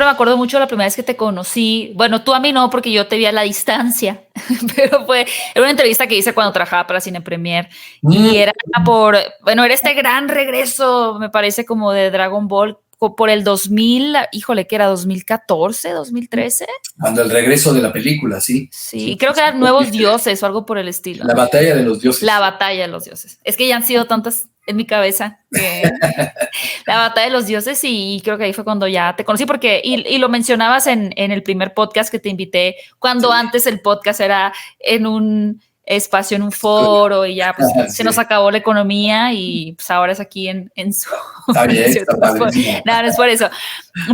siempre me acuerdo mucho la primera vez que te conocí. Bueno, tú a mí no, porque yo te vi a la distancia, pero era una entrevista que hice cuando trabajaba para Cine Premier y era era este gran regreso, me parece, como de Dragon Ball por el 2000, híjole, ¿qué era? ¿2014, 2013? Cuando el regreso de la película, sí. Sí, creo que eran Nuevos Dioses o algo por el estilo. La batalla de los dioses. La batalla de los dioses. Es que ya han sido tantas en mi cabeza. La batalla de los dioses, y creo que ahí fue cuando ya te conocí, porque, y lo mencionabas en el primer podcast que te invité, cuando antes el podcast era en un espacio, en un foro, y ya pues se nos acabó la economía, y pues ahora es aquí en su... Está bien, está padrísimo. No, no es por eso.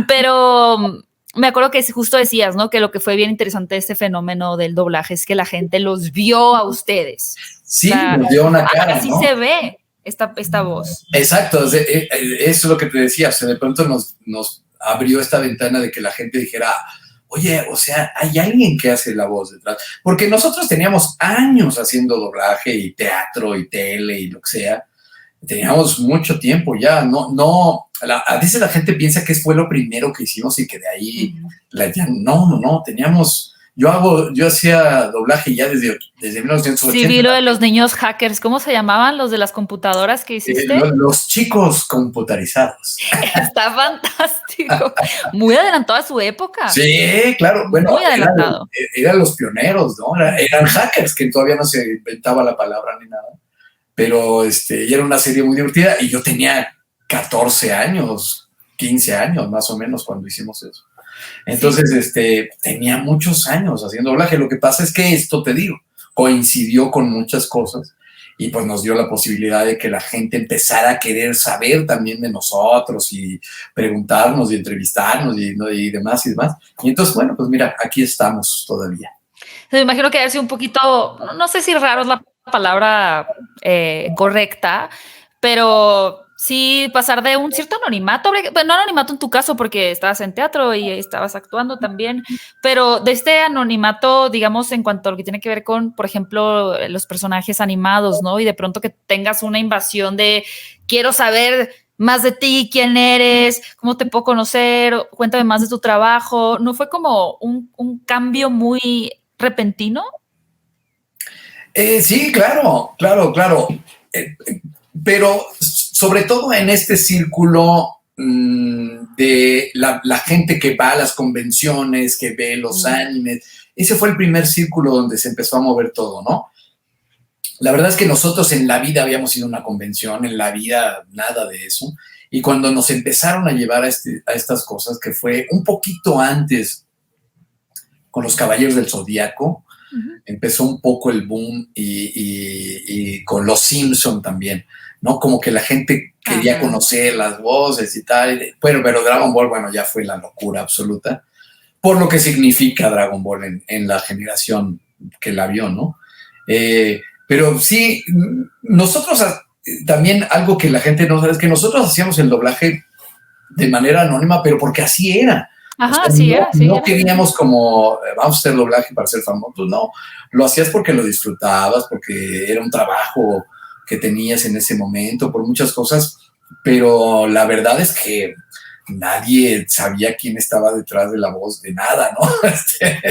Pero me acuerdo que justo decías, ¿no? Que lo que fue bien interesante de este fenómeno del doblaje es que la gente los vio a ustedes. Sí, nos dio una cara, así ¿no? se ve esta voz. Exacto, eso es lo que te decía, o sea, de pronto nos abrió esta ventana de que la gente dijera, oye, o sea, hay alguien que hace la voz detrás, porque nosotros teníamos años haciendo doblaje y teatro y tele y lo que sea, teníamos mucho tiempo ya, a veces la gente piensa que fue lo primero que hicimos y que de ahí, no, teníamos... Yo hacía doblaje ya desde 1980. Sí, vi lo de los niños hackers. ¿Cómo se llamaban los de las computadoras que hiciste? Los chicos computarizados. Está fantástico. Muy adelantado a su época. Sí, claro. Bueno, muy adelantado. Eran los pioneros, ¿no? Eran hackers, que todavía no se inventaba la palabra ni nada. Pero y era una serie muy divertida y yo tenía 14 años, 15 años más o menos cuando hicimos eso. Entonces, tenía muchos años haciendo doblaje. Lo que pasa es que esto, te digo, coincidió con muchas cosas y pues nos dio la posibilidad de que la gente empezara a querer saber también de nosotros y preguntarnos y entrevistarnos y demás y demás. Y entonces, bueno, pues mira, aquí estamos todavía. Me imagino que ha sido un poquito, no sé si raro es la palabra correcta, pero sí pasar de un cierto anonimato, no anonimato en tu caso porque estabas en teatro y estabas actuando también, pero de este anonimato, digamos, en cuanto a lo que tiene que ver con, por ejemplo, los personajes animados, ¿no? Y de pronto que tengas una invasión de quiero saber más de ti, quién eres, cómo te puedo conocer, cuéntame más de tu trabajo. ¿No fue como un cambio muy repentino? Sí, claro. Pero sobre todo en este círculo de la gente que va a las convenciones, que ve los animes, ese fue el primer círculo donde se empezó a mover todo, ¿no? La verdad es que nosotros en la vida habíamos ido a una convención, en la vida nada de eso, y cuando nos empezaron a llevar a estas cosas, que fue un poquito antes con los Caballeros del Zodíaco, empezó un poco el boom y con los Simpson también, ¿no? Como que la gente quería conocer las voces y tal. Bueno, pero Dragon Ball, bueno, ya fue la locura absoluta, por lo que significa Dragon Ball en la generación que la vio, ¿no? Pero sí, nosotros también algo que la gente no sabe es que nosotros hacíamos el doblaje de manera anónima, pero porque así era. Ajá, o sea, no queríamos como, vamos a hacer doblaje para ser famosos, no. Lo hacías porque lo disfrutabas, porque era un trabajo que tenías en ese momento, por muchas cosas, pero la verdad es que nadie sabía quién estaba detrás de la voz de nada, ¿no?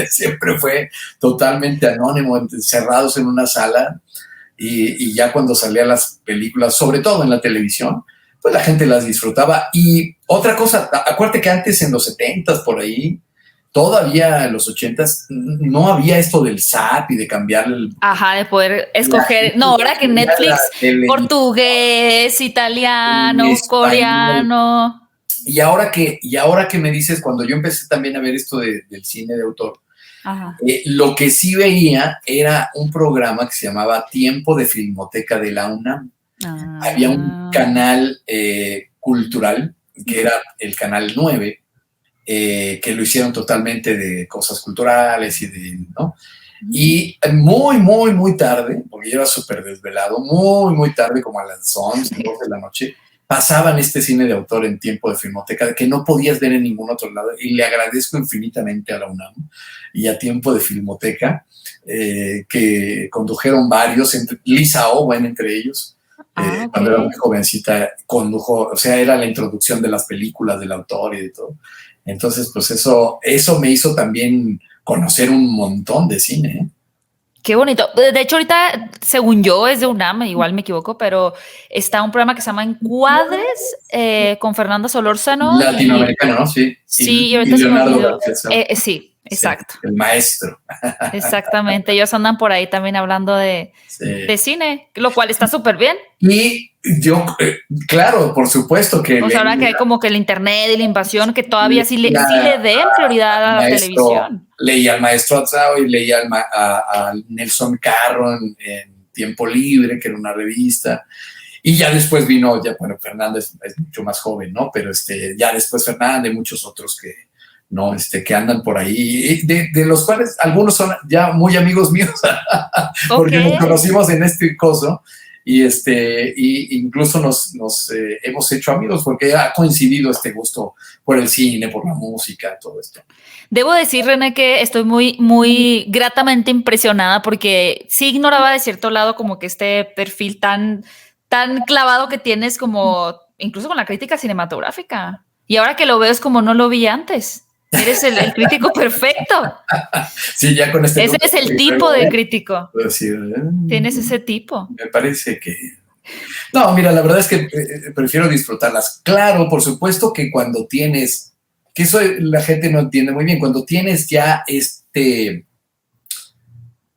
Siempre fue totalmente anónimo, encerrados en una sala y ya cuando salían las películas, sobre todo en la televisión, pues la gente las disfrutaba. Y otra cosa, acuérdate que antes en los 70s por ahí, todavía en los 80s, no había esto del SAP y de cambiarle el... Ajá, de poder escoger. No, ahora que Netflix, portugués, italiano, coreano. Y ahora que me dices, cuando yo empecé también a ver esto del cine de autor, lo que sí veía era un programa que se llamaba Tiempo de Filmoteca de la UNAM. Había un canal cultural, que era el canal 9, que lo hicieron totalmente de cosas culturales ¿no? Y muy tarde, porque yo era súper desvelado, muy tarde, como a las 11, 12 de la noche, pasaban este cine de autor en Tiempo de Filmoteca, que no podías ver en ningún otro lado, y le agradezco infinitamente a la UNAM y a Tiempo de Filmoteca, que condujeron varios, Lisa Owen entre ellos, cuando era muy jovencita, condujo, o sea, era la introducción de las películas del autor y de todo. Entonces, pues eso me hizo también conocer un montón de cine, ¿eh? Qué bonito. De hecho, ahorita, según yo, es de UNAM, igual me equivoco, pero está un programa que se llama Encuadres con Fernando Solórzano. Latinoamericano, ¿no? Sí. Sí, y Y ahorita se me Leonardo olvidó. García. Sí, exacto. Sí, el maestro. Exactamente. Ellos andan por ahí también hablando de cine, lo cual está súper bien. Y yo, claro, por supuesto que... O sea, ahora que hay como que el internet y la invasión, que todavía sí le den prioridad a la televisión. Leía al maestro Atzao y leía a Nelson Carro en Tiempo Libre, que era una revista. Y ya después vino, Fernández es mucho más joven, ¿no? Pero ya después Fernández y muchos otros que, ¿no? Que andan por ahí, de los cuales algunos son ya muy amigos míos, porque nos conocimos en este coso, y incluso nos hemos hecho amigos porque ha coincidido este gusto por el cine, por la música, todo esto. Debo decir, René, que estoy muy, muy gratamente impresionada porque sí ignoraba de cierto lado como que este perfil tan clavado que tienes como incluso con la crítica cinematográfica. Y ahora que lo veo es como no lo vi antes. Eres el crítico perfecto. Sí, ya con ese es el tipo de crítico. Decir, tienes ese tipo. Me parece que... No, mira, la verdad es que prefiero disfrutarlas. Claro, por supuesto que cuando tienes... Que eso la gente no entiende muy bien. Cuando tienes ya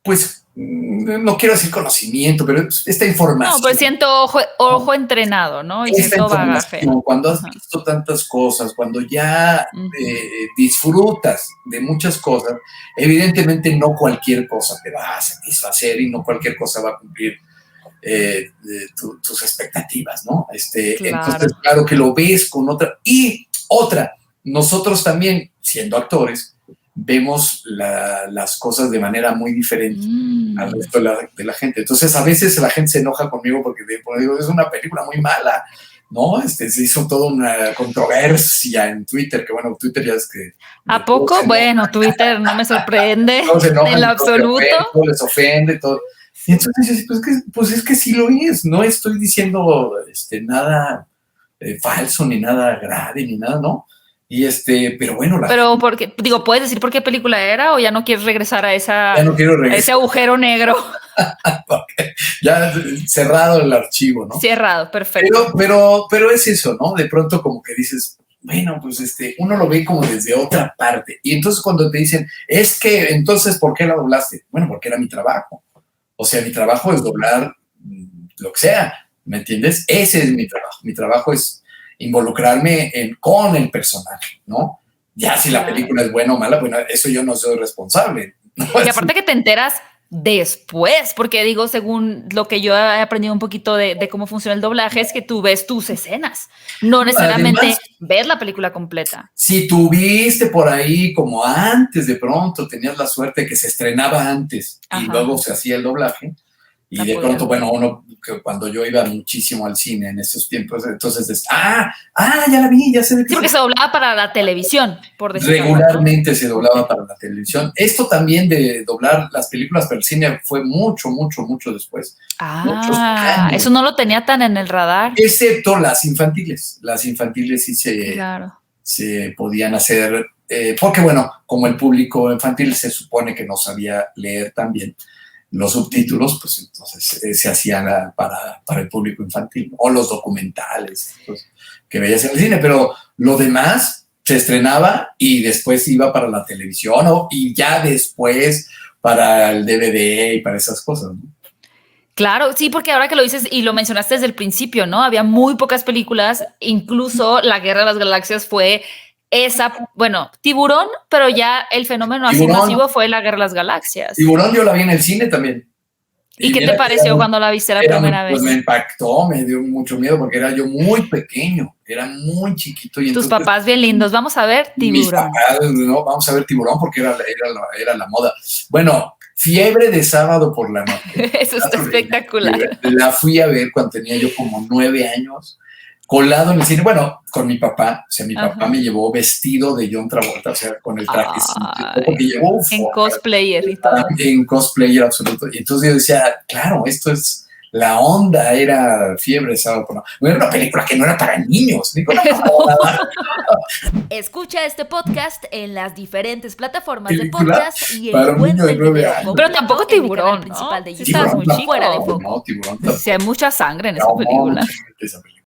pues... No quiero decir conocimiento, pero esta información. No, pues siento ojo entrenado, ¿no? Y cierto bagaje. Cuando has visto tantas cosas, cuando ya disfrutas de muchas cosas, evidentemente no cualquier cosa te va a satisfacer y no cualquier cosa va a cumplir tus expectativas, ¿no? Claro. Entonces, claro que lo ves con otra. Y otra, nosotros también, siendo actores, vemos las cosas de manera muy diferente al resto de la gente. Entonces, a veces la gente se enoja conmigo porque digo, es una película muy mala, ¿no? Se hizo toda una controversia en Twitter, que bueno, Twitter ya es que... ¿A poco? Bueno, Twitter no me sorprende en lo absoluto. Les ofende, todo. Y entonces, pues es que sí lo es, no estoy diciendo nada falso, ni nada grave, ni nada, ¿no? Y pero bueno. Pero porque, digo, ¿puedes decir por qué película era o ya no quieres regresar a ya no quiero regresar a ese agujero negro? Ya cerrado el archivo, ¿no? Cerrado, perfecto. Pero es eso, ¿no? De pronto como que dices, bueno, pues uno lo ve como desde otra parte. Y entonces cuando te dicen, es que entonces, ¿por qué la doblaste? Bueno, porque era mi trabajo. O sea, mi trabajo es doblar lo que sea, ¿me entiendes? Ese es mi trabajo. Mi trabajo es involucrarme con el personaje, ¿no? Ya si la película es buena o mala, bueno, eso yo no soy responsable, ¿no? Y aparte que te enteras después, porque digo, según lo que yo he aprendido un poquito de cómo funciona el doblaje, es que tú ves tus escenas, no necesariamente además, ves la película completa. Si tuviste por ahí como antes, de pronto tenías la suerte de que se estrenaba antes y luego se hacía el doblaje, y de pronto, bueno, uno, que cuando yo iba muchísimo al cine en esos tiempos, entonces, ya la vi, ya sé de qué. Sí, porque se doblaba para la televisión, por decirlo. Regularmente, ¿no? Se doblaba para la televisión. Esto también de doblar las películas para el cine fue mucho, mucho, mucho después. Eso no lo tenía tan en el radar. Excepto las infantiles. Las infantiles sí se podían hacer, porque bueno, como el público infantil se supone que no sabía leer tan bien los subtítulos, pues entonces se hacían para el público infantil, o los documentales pues, que veías en el cine, pero lo demás se estrenaba y después iba para la televisión y ya después para el DVD y para esas cosas, ¿no? Claro, sí, porque ahora que lo dices y lo mencionaste desde el principio, ¿no? Había muy pocas películas, incluso La Guerra de las Galaxias fue Tiburón, pero ya el fenómeno así masivo fue La Guerra de las Galaxias. Tiburón yo la vi en el cine también. ¿Y qué te pareció cuando la viste la primera vez? Pues me impactó, me dio mucho miedo porque era yo muy pequeño, era muy chiquito. Y tus papás bien lindos, vamos a ver Tiburón. Mis papás, no, vamos a ver Tiburón porque era la moda. Bueno, Fiebre de Sábado por la Noche. Eso está espectacular. La fui a ver cuando tenía yo como 9 años. Colado en el cine, bueno, con mi papá, o sea, mi papá me llevó vestido de John Travolta, o sea, con el trajecito, porque en cosplayer y todo. En cosplayer absoluto, y entonces yo decía, claro, esto es la onda era Fiebre Sábado por la Noche. Era una película que no era para niños. Digo, no. Escucha este podcast en las diferentes plataformas Película de podcast y para un niño de 9 video años. Pero tampoco Tiburón, ¿no? principal de Sí YouTube. estás muy chico. Fuera de foco. No, Tiburón. Sí, hay mucha sangre en esa No, película. esa película.